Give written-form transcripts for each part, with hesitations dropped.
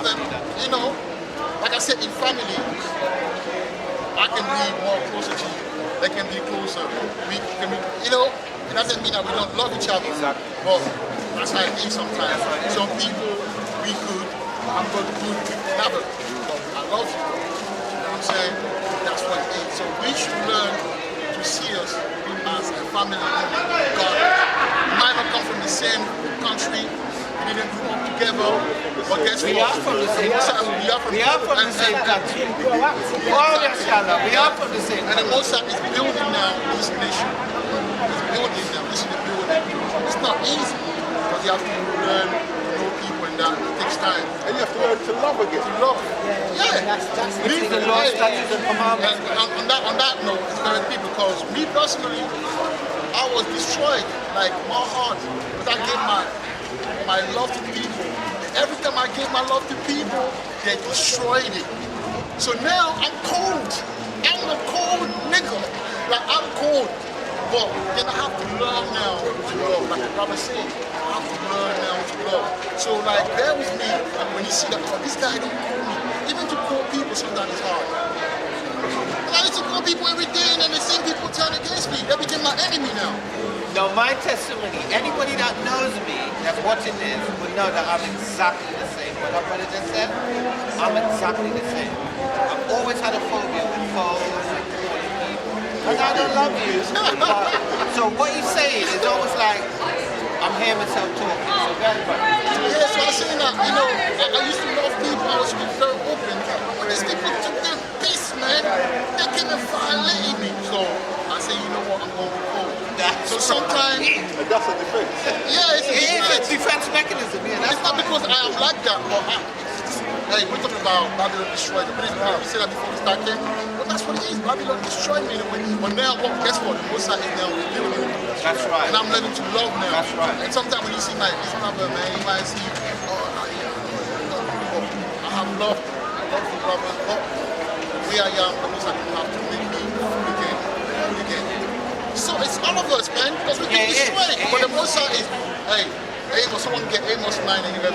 them, you know, like I said, in family, I can be more closer to you. They can be closer. We can be, you know, it doesn't mean that we don't love each other. Exactly. But that's how it is sometimes. Some people, we could, I'm going to do it, never. I love you. You know what I'm saying? That's what it is. So we should learn to see us as a family unit. God, we might not come from the same country, we didn't grow up together, but guess what? We are from the same country. We are from the same country. We are from the same country. And the Mosai is building now this nation. It's building now. This is the building. It's not easy because you have to learn to know people and that. It takes time. And you have to learn to love again. To love. Yeah. That's the law, statutes, and commandments. And on that note, it's very deep because me personally, I was destroyed. Like my heart, because I gave my love to people. Every time I gave my love to people, they destroyed it. So now I'm cold. I'm a cold nigga. Like I'm cold. But then I have to learn now to love. Like the brother said, I have to learn now to love. So like bear with me when you see that, oh, this guy don't call me. Even to call people sometimes it's hard. I used to call people every day and then the same people turn against me. They became my enemy now. No, my testimony, anybody that knows me, that's watching this, will know that I'm exactly the same. What our brother just said, I'm exactly the same. I've always had a phobia with phones and calling people. Because I don't love you. So what you're saying is almost like, I'm hearing myself talking. So very much. Yeah, so I'm saying that, you know, I used to love people, I was very open. But these people took their piece, man. They came and violated me. So I say, you know what, I'm going to be cold. So sometimes, And that's a defense. yeah, it's It is a defense mechanism, yeah. it's not because I am like that, but hey, we're talking about Babylon destroyed. We said that before we started, but that's what it is. Babylon destroyed me. But now, what? Guess what? The Mosai is now rebuilding. That's right. And I'm learning to love now. That's right. And sometimes when you see my this brother, man, you might see, I have love. I love the brother. But we are young. The Mosai don't have to make me again. So it's all of us, man, because we can destroy it. But the Mosai is, hey, Amos, someone get Amos 9 and 11.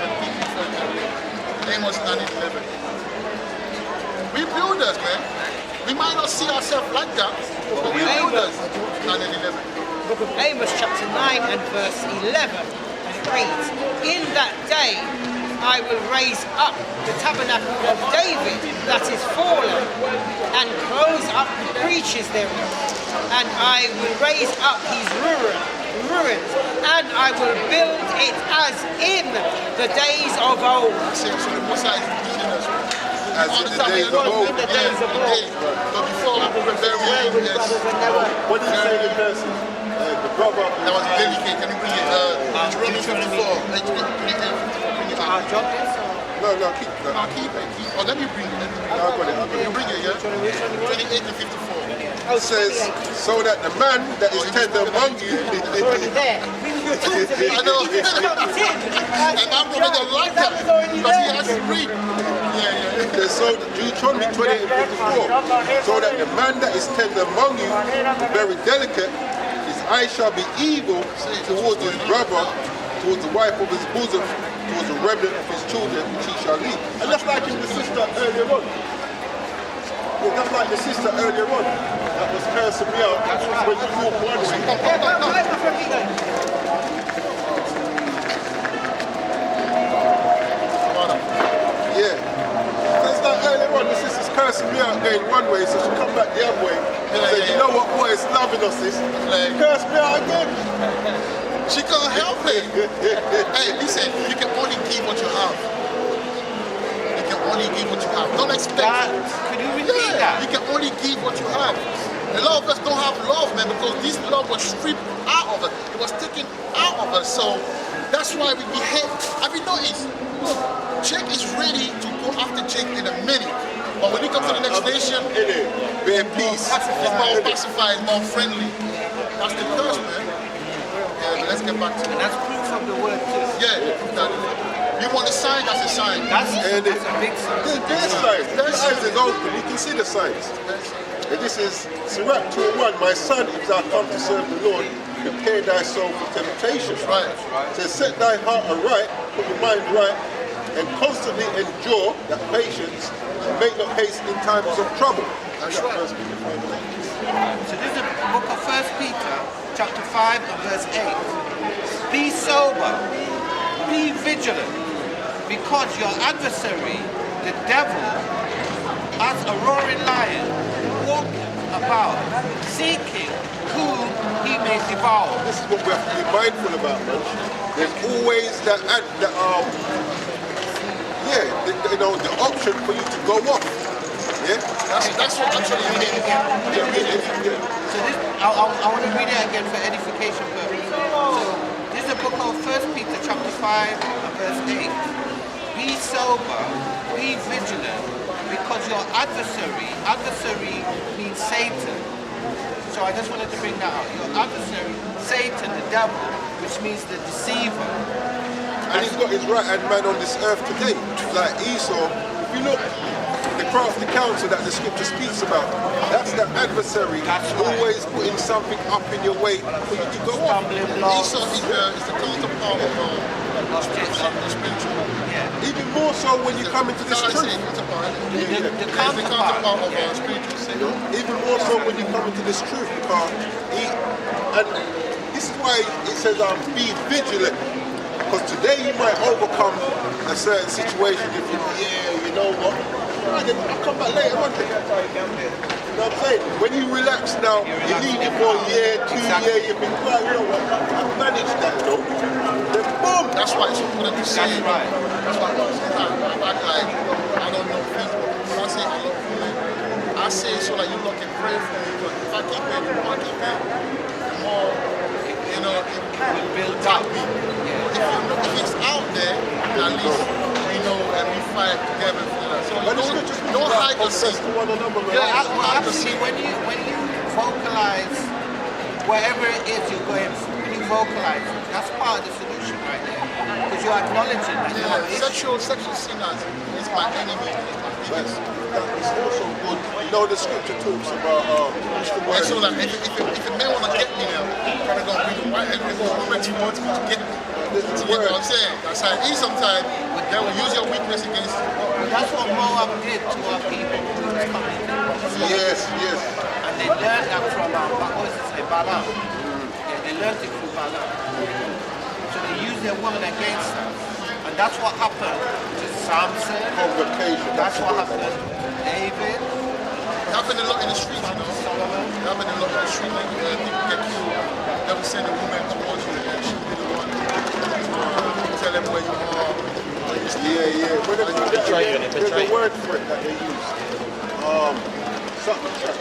Amos 9 and 11. We builders, man. We might not see ourselves like that, but we builders. 9 and 11. Book of Amos chapter 9 and verse 11 reads, in that day I will raise up the tabernacle of David that is fallen and close up the breaches thereof, and I will raise up his ruins, and I will build it as in the days of old. So the Mosai is building us. As in the days of old. In the days of old. But before we were very young, yes. What did you say the person? The brother. That was delicate. Can you bring it? Deuteronomy 54. Bring it out. Drop this? No, keep that. I'll keep it. Oh, let me bring it. No, I got it. You bring it, yeah? 28 and 54. It says, so that the man that is tender among you. Already there. I know. And I'm going to like that because he has to read. Yeah. So Deuteronomy 28 and 54. So that the man that is tender among you, very delicate, his eye shall be evil towards his brother, towards the wife of his bosom, towards the remnant of his children, which he shall leave. And that's like in the sister earlier on. Yeah, that's like the sister earlier on. That was cursing me out when you walk one way. Yeah. That's like earlier on, the sister's cursing me out going one way, so she come back the other way. And say, you know what, boy, it's loving us, this. Curse me out again. She can't help it. Hey, listen, you can only give what you have. You can only give what you have. Don't expect. Could you repeat that? You can only give what you have. A lot of us don't have love, man, because this love was stripped out of us. It was taken out of us. So that's why we behave. Have you noticed? Look, Jake is ready to go after Jake in a minute. But when he comes to the next nation, be at peace. it's more pacified, more friendly. That's the curse, man. Yeah, but let's get back to it. And that's proof of the word too. Yeah, that you want a sign, that's a sign. That's a big sign. There's signs. The signs is open. You can see the signs. And this is Sirach 2:1. My son, if thou come to serve the Lord, prepare thy soul for temptation. Right. It says, set thy heart aright, put your mind right, and constantly endure that patience and make not haste in times of trouble. That's right. First Peter 5:8. So this is the book of 1 Peter, chapter 5 and verse 8. Be sober, be vigilant, because your adversary, the devil, as a roaring lion, walketh about, seeking whom he may devour. This is what we have to be mindful about, man. There's always the option for you to go off. Yeah? That's what actually it means. So this, I want to read it again for edification purposes. So this is the book of 1 Peter chapter 5 and verse 8. Be sober, be vigilant, because your adversary means Satan. So I just wanted to bring that out. Your adversary, Satan, the devil, which means the deceiver. And he's got his right hand man on this earth today. Like Esau, if you look, the crafty counsel that the scripture speaks about, that's the adversary. That's right. Always putting something up in your way for you to go off. Stumbling blocks. Esau is the counterpart of the spiritual. Yeah. Even more so when you come into this That's truth. it, counterpart. The It's the counterpart. counterpart of Yeah. spiritual sin. Even more so when you come into this truth, because and this is why it says be vigilant. Because today you might overcome a certain situation if you know what, I'll come back later one day. You know what I'm saying? When you relax now, you leave it for a year, 2 years, you think, well, you know what, I've managed that, you know? Then boom! That's why it's important to say. That's right. That's why I don't say that. I don't know people. When I say I love you, I say so that you look and pray for me. But if I keep it, the more, you know, it Build tap up. me. If it's out there, at least we know and we fight together for that. So But the scriptures don't hide the confess sin. to one another, man. Well, actually, when you vocalize whatever it is you're going through, when you vocalize it, that's part of the solution right there. Because you're acknowledging that you have Yeah, issues. sexual sinners is my enemy. It's my biggest. It's also good. You know, the scripture talks about what's the And so word? that if a man want to get me now, probably going to be the white and they're going to woman to want me to get me. You get what I'm saying? That's how it is sometimes. They will use your weakness against you. That's what Moab did to our people who was coming. Yes. And they learned that from what was it, say, Balaam. Yeah, they learned it through Balaam. So they used their woman against us. And that's what happened to Samson. Convocation. That's what happened to David. It happened a lot in the streets, you know. It happened a lot in the street. Like, people get killed. They will send a woman towards you and she'll be the one to tell them where you are. Yeah. When they do that, there's a word for it that they use. Something trap.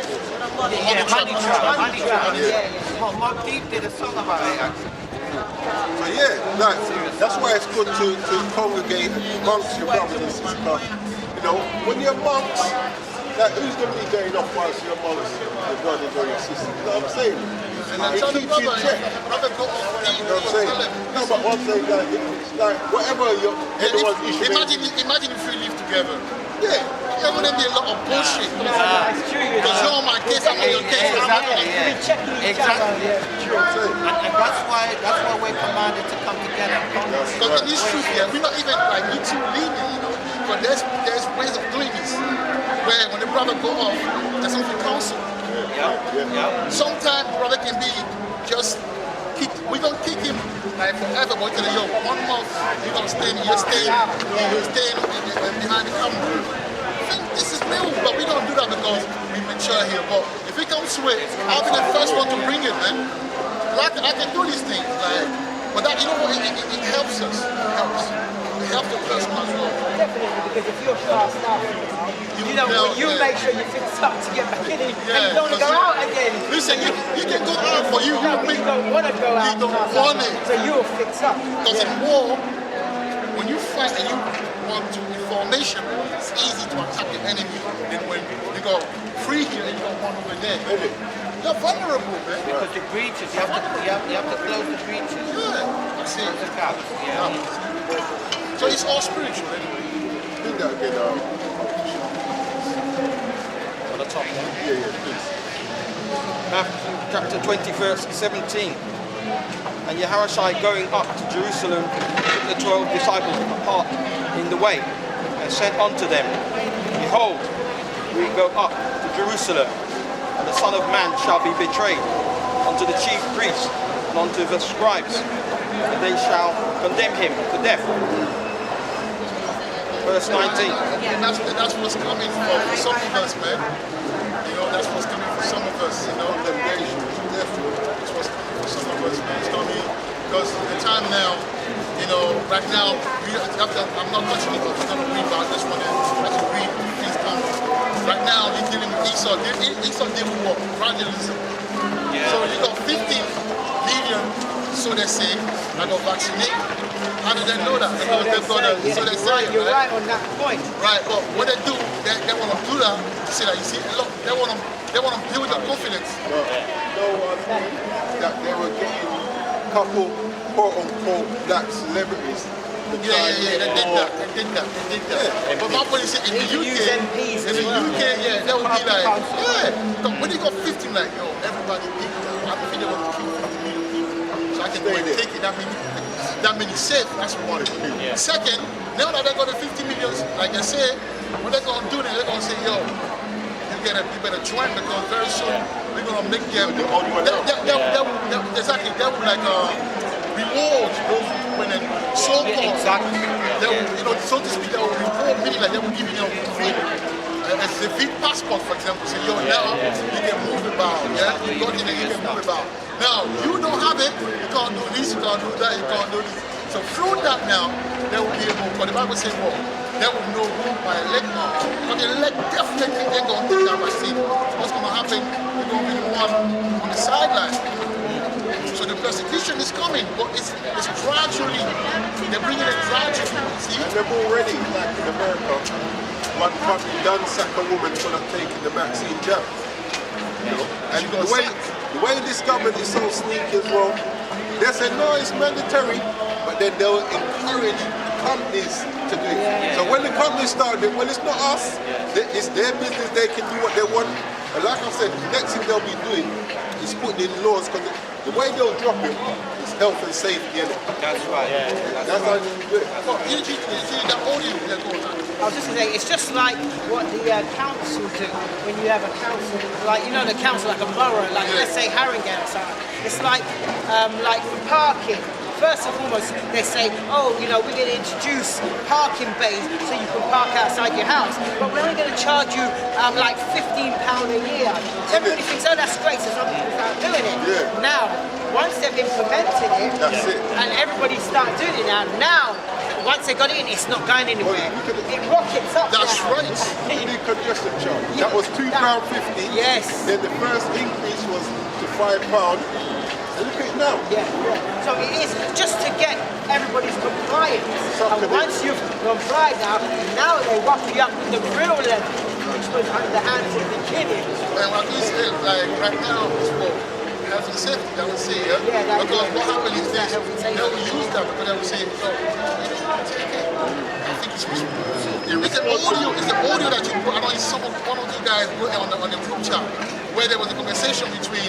Yeah, Honey Trap. Yeah. Mob Deep did a song about it, actually. So that's why it's good to congregate amongst your brothers and sisters. You know, when you're monks, like who's going to be going off whilst you're amongst your brothers or your sisters? You know what I'm saying? And then It tell the keeps you in brother, check. brother, go off. You know what I'm saying? No, but one thing, like, it's like whatever anyone's issue Imagine if we live together. yeah. There wouldn't be a lot of bullshit. It's true, you Because know. you're on my case, I'm on your case. Exactly, yeah. We're checking each Exactly. other. Yeah. You know what I'm saying? And that's why we're commanded to come together. Because in this truth, yeah, we're not even like you two leading, you know. But there's ways of doing this. Where when the brother go off, there's something counsel. Yeah. Sometimes brother can be just we don't kick him like forever, but tell you, yo, 1 month you're staying behind the camera. I think this is real, but we don't do that because we mature here. But if it comes to it, I'll be the first one to bring it, man. Like I can do these things, like, but that you know what? It helps us. It helps the person as well. Definitely, because if you're fast enough, you make sure you fix up to get back in it, and you don't want to go out again. Listen, you can go out, but you don't want to go out. You don't want it. So you'll fix up. Because in war, when you fight and you want to in formation, it's easy to attack the enemy. Then when you go free here and you go one over there, you're vulnerable, man. Because the breaches, you have to close the breaches. Yeah, that's it. The gaps. Yeah. So it's all spiritual anyway. Do that again, On the top there. yeah, please. Matthew chapter 20, verse 17. And Yahushua going up to Jerusalem took the 12 disciples apart in the way, and said unto them, Behold, we go up to Jerusalem, and the Son of Man shall be betrayed unto the chief priests and unto the scribes, and they shall condemn him to death. Verse 19. And that's what's coming for some of us, man. You know, that's what's coming for some of us, you know, temptation. That's what's coming for some of us, man. It's coming because the time now, you know, right now, I'm not touching it, but we're going to read about this one and try to read things coming. Right now, you're dealing with Esau. Esau dealing with what? Evangelism. Yeah. So you got 50 million, so they say, that got vaccinated. How do they know that? Because they've got a, so they say, You're right on that point. Right, but what they do, they want to do that to say that, you see, look, they want to build their confidence. But no one knew that they were getting a couple quote-unquote black celebrities. They did that. Yeah. But my point is, in the UK, yeah, they would be like, yeah. But when you got 15, like, yo, everybody did that. I don't think they want to kill 50 million people. So I can go and take it. That many safe. That's one. Yeah. Second, now that they got the 50 million, like I said, what they're gonna do then, they're gonna say, yo, you better join because very soon we're gonna make them the only one. Exactly. They will like reward those when they so-called. Exactly. They will, you know, so to speak, they will reward me like they will give you freedom. As the V passport, for example, say, yo, now you can move about. Yeah, you got it, you can move about. Now you don't have it, you can't do this, you can't do that, you can't do this. So through that now, they will be able. But the Bible says, well, they will know who my elect are. But the elect definitely ain't gonna take that vaccine. What's gonna happen? They're gonna be the one on the sideline. So the persecution is coming, but it's gradually. They're bringing it gradually. See? And they've already, like in America, one country done sack a woman for not taking the vaccine jab. You know? And the way this government is so sneaky as well, they say no, it's mandatory, but then they'll encourage companies to do it. So when the companies start it, well, it's not us, it's their business, they can do what they want. And like I said, the next thing they'll be doing is putting in laws, because the way they'll drop it is health and safety. That's right. That's how you do it. Well, you see that audio they're going on. I was just going to say, it's just like what the council do when you have a council, like, you know, the council, like a borough, like let's say Harringay or something. It's like for parking. First and foremost, they say, oh, you know, we're going to introduce parking bays so you can park outside your house, but we're only going to charge you like £15 a year. Everybody thinks, oh, that's great, so some people start doing it. Yeah. Now, once they've implemented it, That's it. and everybody start doing it now, once they got it in, it's not going anywhere. It rockets up. That's now. right. Look at the congestion charge. That was £2.50. Yes. Then the first increase was to £5. And look at it now. Yeah. So it is just to get everybody's compliance. And once you've complied now they rock you up with the real level, which was under the hands of the beginning. And what we say, like right now, is for health and safety, they will say, because what happens is this, they will use that because they will say, no, you don't take it. I think it's It's the audio that you put. I know one of you guys put on the group chat where there was a conversation between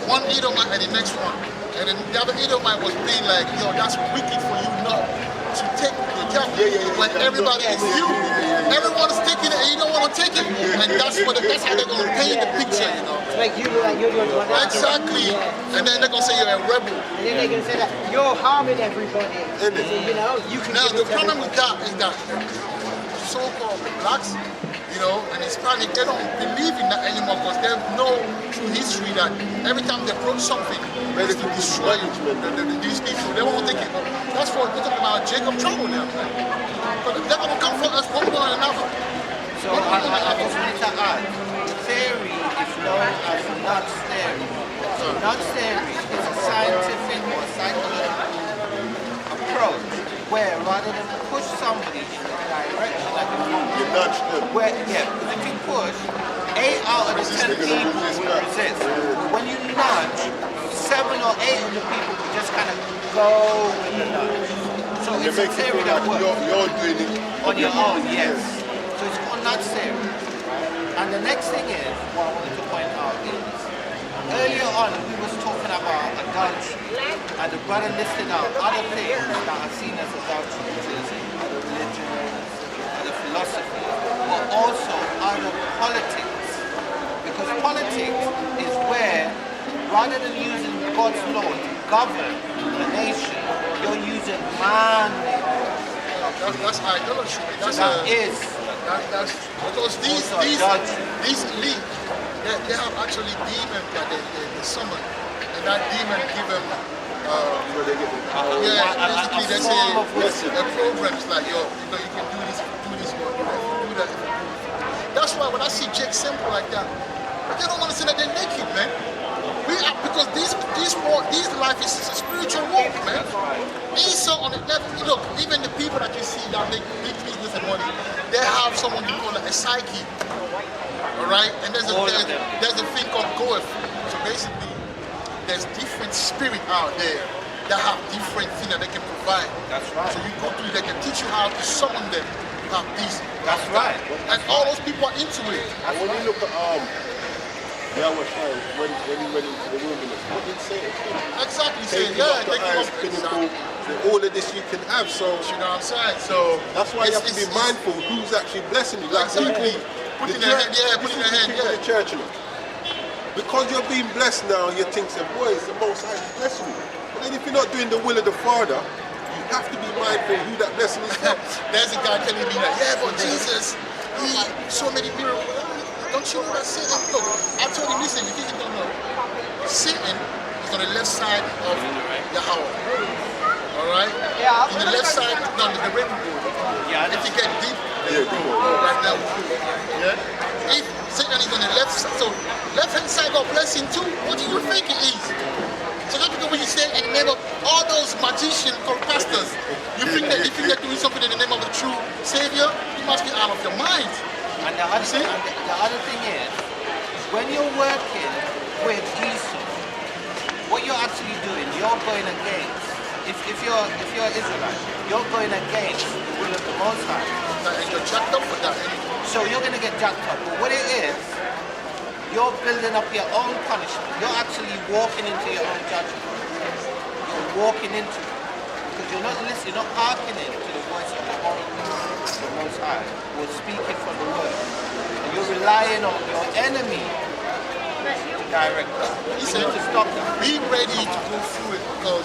one Edomite and the next one. And then the other Edomite was being like, yo, that's wicked for you not to take the job. When everybody is you, everyone's taking it and you don't want to take it. And that's how they're going to paint the picture, you know. To make you look like you're the one out. Exactly. And then they're going to say you're a rebel. And then they're going to say that you're harming everybody. So, you know, you can Now, give the it to problem with everybody. that is that so-called blacks, you know, and Hispanic, they don't believe in that anymore because they know through history that every time they approach something, it's to destroy these people. They won't take it. That's what we're talking about Jacob trouble now. But they're going to come for us one way or another. So I just wanted to add, theory is known as not theory. So not theory is a scientific or psychological approach where rather than push somebody in the direction that you nudge them. where, because if you push, 8 out of the 10 people will resist. When you nudge, 7 or 8 of the people will just kind of go with the nudge. So You it's a make it theory feel that like works. you're doing it On your own, yes. So it's called nudge theory. And the next thing is, what I wanted to point out is, earlier on we was talking about adultery, and the brother listed out other things that are seen as adultery, which is religion, rather than using God's law to govern the nation, you're using man. That's idolatry. That's That is because these elite, they have actually demons that they summon, and that demon give them. Basically they say the programs like you can do this, do that. That's why when I see Jake Simple like that, they don't understand that they're naked, man. Because this life is a spiritual walk, man. Esau on the level, look, even the people that you see that make big business and money, they have someone you call a psyche, all right? And there's a thing called goeth. So basically, there's different spirit out there that have different things that they can provide. That's right. So you go to, they can teach you how to summon them. You have this. That's right. And all those people are into it. And when you look at Yahweh Shai, when he went into the wilderness, what did he say? Exactly. Take him up the highest pinnacle, all of this you can have. So you know what I'm saying? So that's why you have to be mindful who's actually blessing you. Like exactly. Putting their hand, the church, because you're being blessed now, you think, boy, it's the most high blessing you. But then if you're not doing the will of the Father, you have to be mindful who that blessing is from. There's a guy telling me that, yeah, but Jesus, he so many miracles. Don't you know that Satan? Look, I told him, listen, if you don't know, Satan is on the left side of Yahweh. All right? Yeah. In the left side, no, the rainbow. Yeah, if you get deep, right now, yeah. If Satan is on the left side, so left-hand side got blessing too. What do you think it is? So just because when you say in the name of all those magicians called pastors, you think that if you're doing something in the name of the true Savior, you must be out of your mind. And the other thing is, when you're working with Esau, what you're actually doing, you're going against. If you're Israelite, you're going against the will of the Most High. And you're jacked up for that. So you're going to get jacked up. But what it is, you're building up your own punishment. You're actually walking into your own judgment. You're walking into it. Because you're not listening, you're not hearkening to the voice of the Most High, or speaking from the Word. And you're relying on your enemy to direct us. You need to stop that. Be ready to go through it because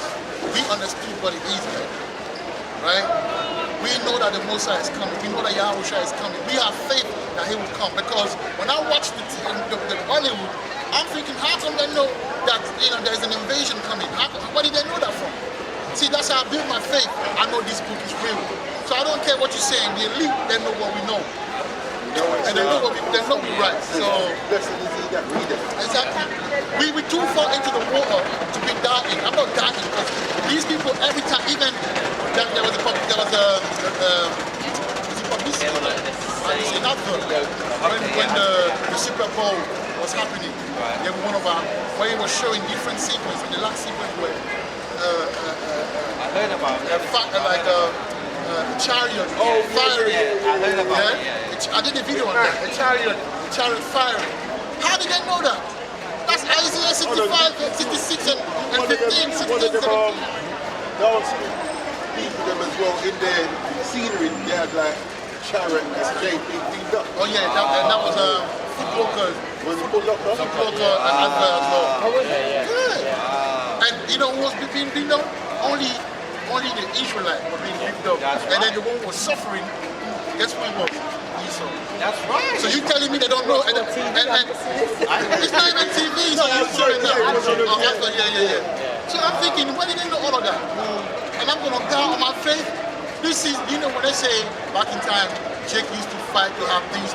we understood what it is, man. Right? We know that the Most High is coming. We know that Yahushua is coming. We have faith that He will come. Because when I watch the Hollywood, I'm thinking, how come they know that there's an invasion coming? Where did they know that from? See, that's how I build my faith. I know this book is real. So I don't care what you're saying. The elite, they know what we know. And they know we're right. So blessed is he that readeth. exactly. We too far into the water to be dying. I'm not dying because these people every time, even there was publicity. When the Super Bowl was happening, there was one of our where he was showing different sequences. The last sequence where I heard about it. a chariot firing. I heard about it. I did a video on that. A chariot firing. How did they know that? That's Isaiah 65, 66, and 15, 16, 17. Dancing people them as well in their scenery. They had like chariot and escape being cleaned up. Oh yeah, that was Footlocker. Was it called Locker? Footlocker and Advert as well. Yeah. And you know who was being beaten up? Only the Israelite was being beaten up. And then the one who was suffering, guess who it was? Esau. That's right. So you telling me they don't know? And it's not even TV, so you're showing that. Yeah. So I'm thinking, why did they know all of that? And I'm going to die on my faith. This is, when they say back in time, Jake used to fight to have this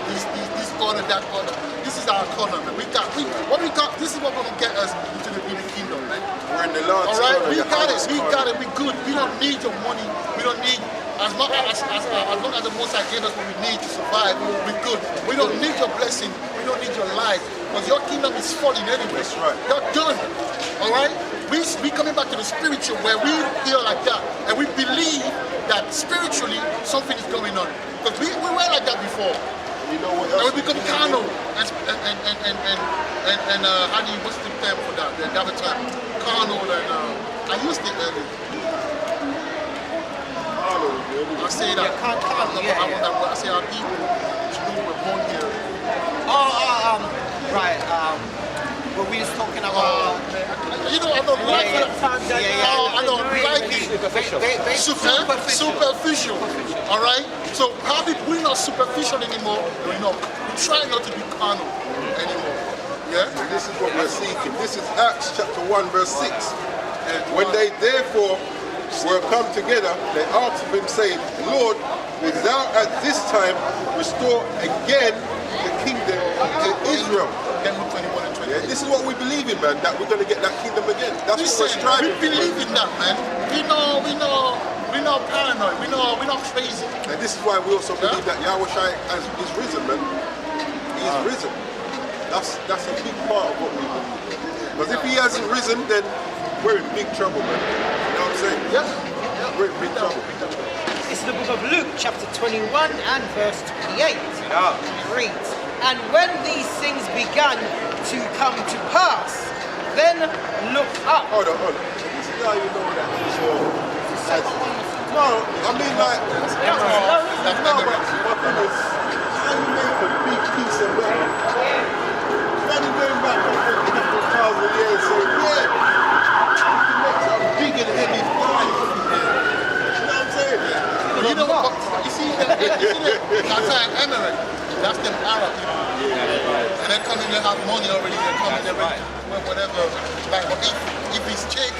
order, that order. This is our corner, man. This is what's going to get us into the kingdom, man. We're in the Lord's all right, corner, we got it, we good. We don't need your money. We don't need, as long as the Most High gave us what we need to survive, we're good. We don't need your blessing. We don't need your life. Because your kingdom is falling anyway. That's right. You're done. All right? We coming back to the spiritual where we feel like that. And we believe that spiritually something is going on. Because we were like that before. You know what else? And we become carnal. And how do you, what's the term for that? The other time. Carnal and I used it earlier. I say that. I say our people, we're born here. Right. When we was talking about You know, I don't like it. I don't like it. Superficial. All right. So how did we're not superficial anymore? We're not. We try not to be carnal anymore. Yeah. And this is what we're seeking. This is Acts chapter 1 verse 6. When they therefore were come together, they asked of him, saying, Lord, wilt thou at this time restore again the kingdom to Israel? Then 21 and 28. Yeah, this is what we believe in, man, that we're going to get that kingdom again. That's what we're Listen, striving we believe in that, man. We're not paranoid. We're not crazy. And this is why we also believe that Yahweh Shai is risen, man. He's risen. That's a big part of what we believe. Because if he hasn't risen, then we're in big trouble, man. You know what I'm saying? Yeah. We're in big trouble. It's the book of Luke, chapter 21 and verse 28. Yeah. It reads, and when these things began to come to pass, then look up. Hold on. This is how you know that Israel has... No, I mean like... No, but my thing is, how you make a big piece of metal? When you going back a couple thousand years saying, yeah, you make some big and heavy fire. You know what I'm saying? You know what? You see that Emirate, that's them Arab people. And they come in, they have money already, they come in, they whatever. Like, but if he's cheap,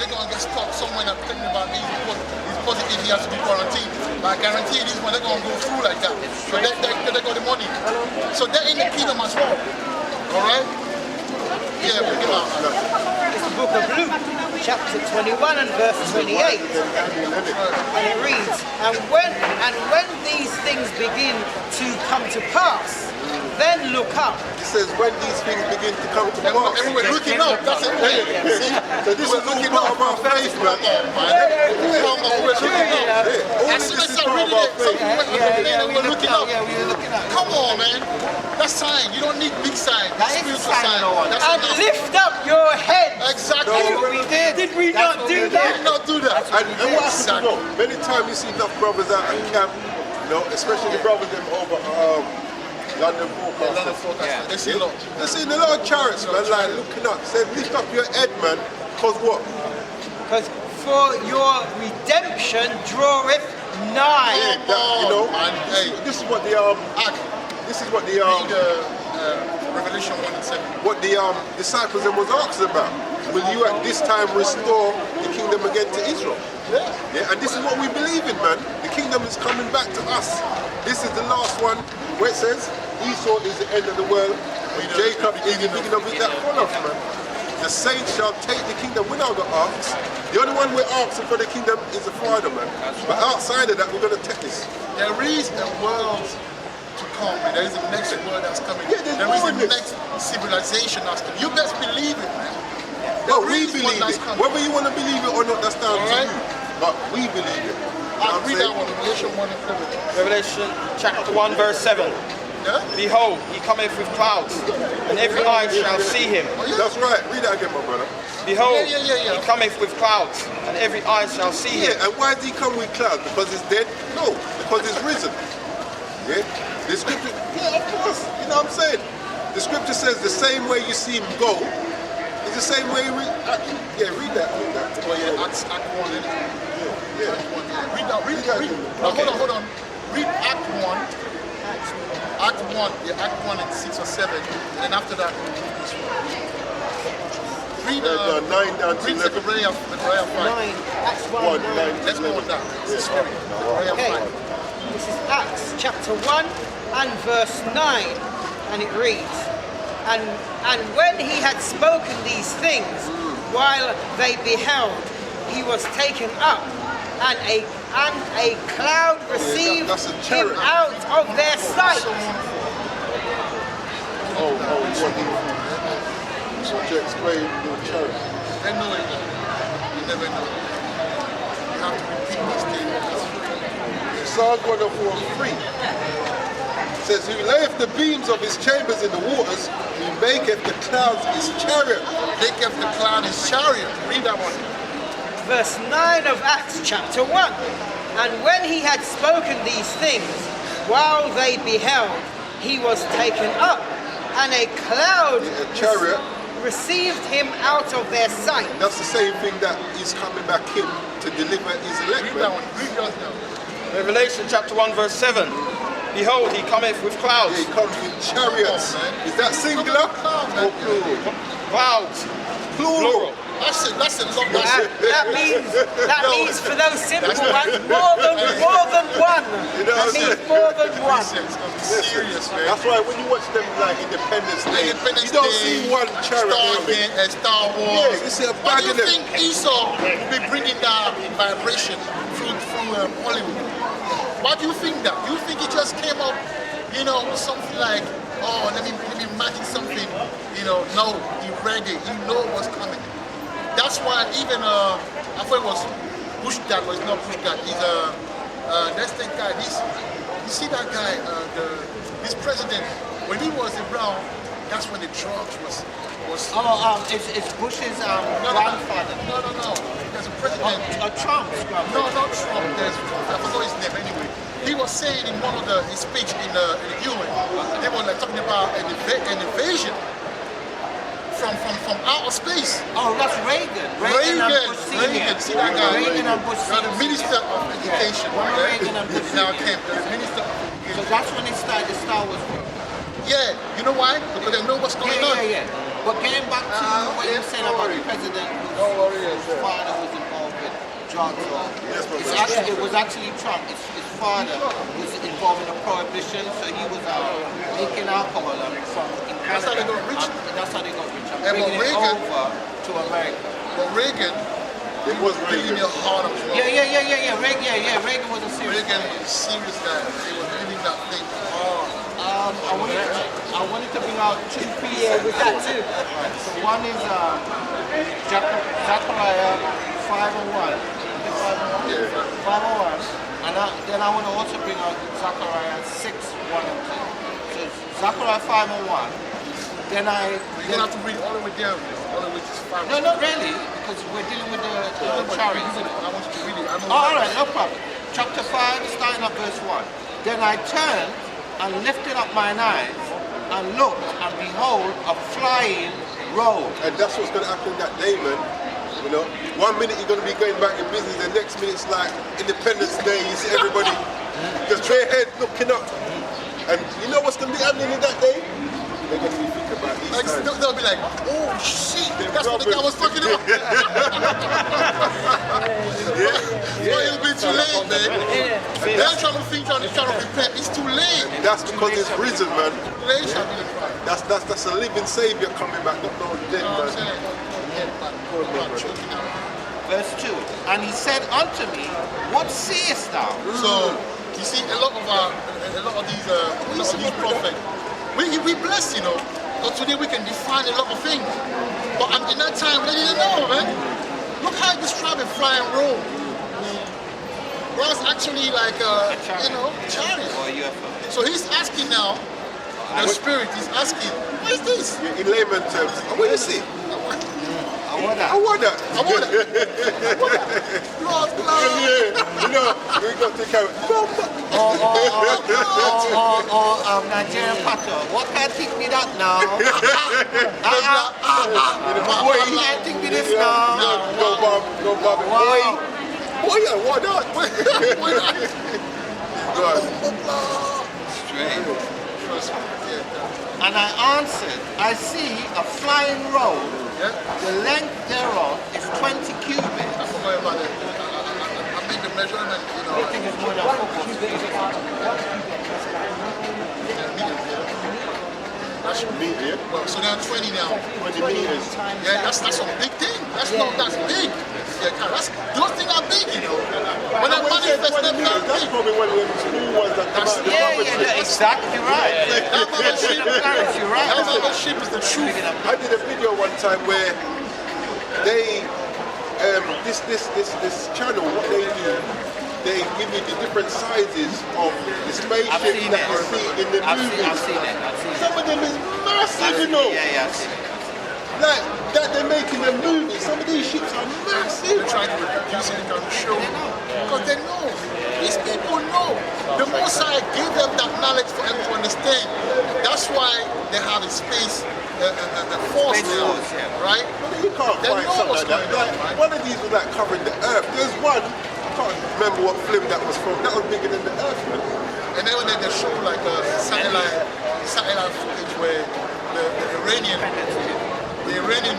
they're going to get stuck somewhere and thinking about he's positive, he has to be quarantined. But I guarantee this one, they're going to go through like that. So they got the money. So they're in the kingdom as well. All right? Yeah, bring it out. It's the book of Luke, chapter 21 and verse 28. And it reads, and when these things begin to come to pass, then look up. It says when these things begin to come to pass. And we're looking up, that's it. So this is all part of our faith, man. We're looking up. As soon as I read it, we're looking up. Yeah, we were looking at it. Come on, man. That's sign. You don't need big sign. That is a Spiritual sign, no one. That's And enough. lift up your head. Exactly. We did. Did we That's not what do we that? Did not do that. And what happens, you know, many times you see enough brothers out at camp, you know, especially the brothers them over London London forecast. forecast. They see a lot. They see a lot of chariots, man, like looking up. Said, lift up your head, man, because what? Because for your redemption draweth nigh. Yeah, that, you know, man. Hey. this is what the this is what the Revelation 1 and 7. what the disciples then was asked about. Will you at this time restore the kingdom again to Israel? Yeah, and this is what we believe in, man. The kingdom is coming back to us. This is the last one where it says Esau is the end of the world, and Jacob is the beginning of it that follows, man. The saints shall take the kingdom. We're not the arks. The only one we're asking for the kingdom is the Father, man. But outside of that, we're going to take this. There is a world to come. And there is a next world that's coming. Yeah, there's there more is a in this. next civilization that's coming. You best believe it, man. Well, There we is one believe that's it. coming. Whether you want to believe it or not, that's down to Alright. you. But we believe it. I'll read that one, Revelation 1 and 7. Revelation chapter 1 verse 7. Yeah? Behold, he cometh with clouds, and every eye shall see him. Oh, yeah? That's right. Read that again, my brother. Behold, Yeah. he cometh with clouds, and every eye shall see him. Yeah, and why does he come with clouds? Because he's dead? No, because he's risen. Yeah? The scripture, yeah, of course. You know what I'm saying? The scripture says the same way you see him go is the same way read that. Oh, yeah, Acts 1, isn't it? Yeah. Act 1, yeah. Read that, read. Now, hold on. Read Act 1. Act 1, yeah, Act 1 and 6 or 7. And then after that, this one. Read 9 down to read 11. Zechariah 5. 9. Acts 1, 1, 9. 9, Let's go with that. It's the story. Zechariah Okay. 5. This is Acts chapter 1 and verse 9. And it reads, and when he had spoken these things, while they beheld, he was taken up, and a cloud received that's a him chariot. out of their sight. Oh, you want to explain your chariot? They know it. You never know. You have to repeat these things. Psalm 104:3 says, who layeth the beams of his chambers in the waters, who maketh the clouds his chariot. Maketh the cloud his chariot. Read that one. Verse 9 of Acts chapter 1. And when he had spoken these things, while they beheld, he was taken up, and a cloud A chariot received him out of their sight. That's the same thing that he's coming back in to deliver his elect. Read that one. Read that now. Revelation chapter 1 verse 7. Behold, he cometh with clouds. Yeah, he comes with chariots. Come on, man. Is that singular Come on, or plural? Clouds. Plural. That's a lot. That means for those simple ones, more than one. You know what I'm That means saying? more than one. It's gonna be serious, man. That's why when you watch them like Independence Day, Independence you don't Day, see one chariot. Stargate and Star Wars. Yeah, you see a Why bag do you in them. think Esau will be bringing down vibration through Hollywood? Why do you think that? You think he just came up, with something like, oh, let me imagine something, No, he read it. He know what's coming. That's why even I thought it was Bush Dad, but it's not Bush Dad. He's that's the guy. You see that guy, this president, when he was around, that's when the drugs was. It's Bush's grandfather. No. There's a president. Trump's grandfather. No, not Trump. I forgot his name anyway. He was saying in one of his speech in the UN, they were like talking about an invasion from outer space. Oh, that's Reagan. Reagan and Bush Senior. Reagan, see that guy? Reagan and Bush Now the Senior. Minister of Education. Yeah. Reagan and Bush Now Senior. Kemp, the Minister of So Education. that's when they started the Star Wars war. Yeah, you know why? Because they know what's going on. Yeah. But getting back to what you said about the president whose father was involved with drugs, it was actually Trump. His father was involved in the prohibition, so he was making alcohol from in Canada. That's how they got rich. That's how they got rich. And Yeah, but bringing it Reagan- over to America. But Reagan, It was really Reagan. hard as well. Yeah. Reagan was a serious Reagan guy. was a serious guy. He was really that thing hard. I wanted to bring out two pieces. Yeah, with that too. So one is Zechariah 5:1. Yeah. 5:1. And then I want to also bring out Zechariah 6:1 and 2. So Zechariah 5:1. Then You're gonna have to read all the way down, all the way to 5. No, not really, because we're dealing with the chariots. I want you to read it. I know. Oh, all right, no problem. Chapter 5, starting at verse 1. Then I turned and lifted up mine eyes and looked, and behold, a flying roll. And that's what's going to happen that day, man. 1 minute you're going to be going back in business, the next minute it's like Independence Day, you see everybody just bare head looking up. And you know what's going to be happening in that day? They're going to be thinking about these Like, times. they'll be like, oh shit, that's what the guy was talking about. So it'll be too late, man. They're trying to prepare. It's too late. That's because it's risen, man. Late shall be the cry. That's a living Savior coming back, not no dead, You know what I'm man. saying? Yeah, man. Choking out. Verse 2. And he said unto me, what seest thou? So you see, a lot of these prophets, we blessed, But today we can define a lot of things. But in that time, they didn't know, man. Look how he described a flying roll. Well, it's actually like chariot. Or UFO. So he's asking now. The spirit is asking, what is this? In layman terms, what you see? I wonder. I wonder. Lord, We got to carry. Or Nigerian pattern. What can't think me that now? Boy, Can't think me this now. no, Bob, boy, why not? Why not? Strange. Trust me. Yeah. And I answered, I see a flying roll. Yeah. The length thereof is 20 cubits. I forgot about that. I made the measurement, I think it's more than That should be Medium. well, so they're 20 now. 20 meters. Yeah, that's a big thing. That's big. Yeah, those things are big, When I manifest them, they're That's big. probably one of the small ones that come out of the Yeah, exactly right. That mothership, You're right. that mothership is the truth. I did a video one time where they, this channel, what they do, they give you the different sizes of the spaceship I've seen that it. you see in the I've movies. seen it. Some of them is massive, Yeah, I've seen it. like that they're making them movies. Some of these ships are massive. They're trying to reproduce it on the show. Because they know. These people know. The Most High gave them that knowledge for them to understand. That's why they have a space force Space now, force, yeah. right? But you can't They find know something what's like that. going on, Like, right? one of these was like covering the earth. There's one, I can't remember what film that was from. That was bigger than the earth, man. And then when they show like a satellite footage where the Iranian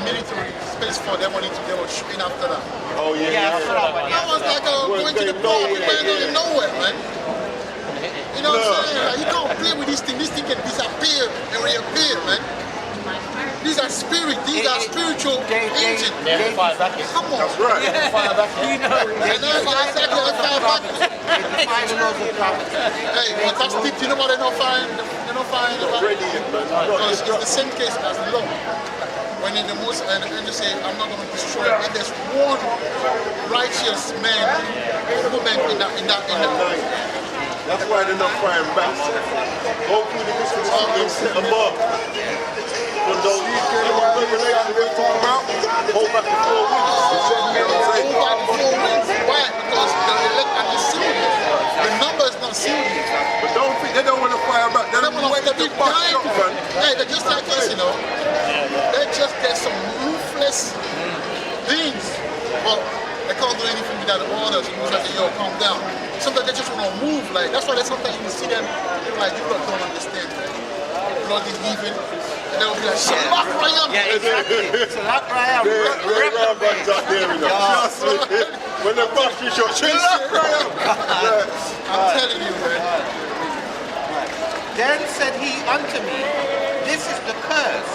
military space force, they were shooting after that. Oh yeah, Yeah, I saw that one, That yeah. was like going to the bar, we went going nowhere, man. You know what I'm saying? Like, you don't play with this thing. This thing can disappear and reappear, man. These are spiritual engines. Come on. That's right. You know, And then like that, they fire back. The final laws of gravity. Hey, but that's deep. You know what they're not firing? They're not firing. Ready, man. Because it's the same case as the law. When in the most, and you say, I'm not going to destroy it. And there's one righteous man, woman in that. That's why they're not firing back. Go through the history and set them up. When those regulations they talk about, hold back the 4 weeks. You know what I'm saying? Over the 4 weeks. Why? Because the elect are not sealed. The number is not sealed. But don't think they don't want to fire back. They're They want waiting to to be bust dying. shot, man. Hey, they're just like us, you know. There's some ruthless things. But they can't do anything without the orders. You know, like, yo, calm down. Sometimes they just want to move. Like, that's why sometimes you can see them, like, people don't understand. Blood is leaving. And they'll be like, Shalak Rayam. Yeah, exactly. Salat Rayam. Ray Ramban's out there, you know. Trust me. When the bust you shot, Shalak Rayam. I'm telling you, man. Then said he unto me, this is the curse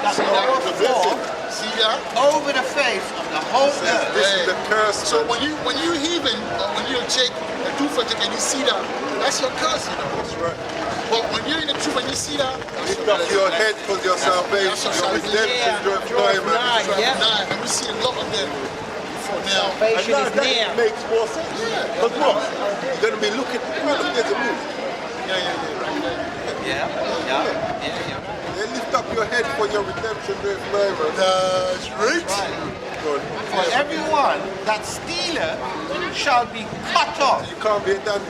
that will go forth See that? over the face of the whole earth. This is the curse. So when you heaving, or when you're Jake, a two-foot Jake, and you see that, that's your curse, you know. That's right. But when you're in the truth and you see that, that's Lift up your head for your salvation, That's your your redemption, salvation. your employment. Nine, yeah. and we see a lot of them before now. And Salvation now is that near. makes more sense. Because what? You're going to be looking, there's a move. Yeah. They lift up your head for your redemption, your employment. That's right. Good. For everyone that stealeth shall be cut off. You can't be a damn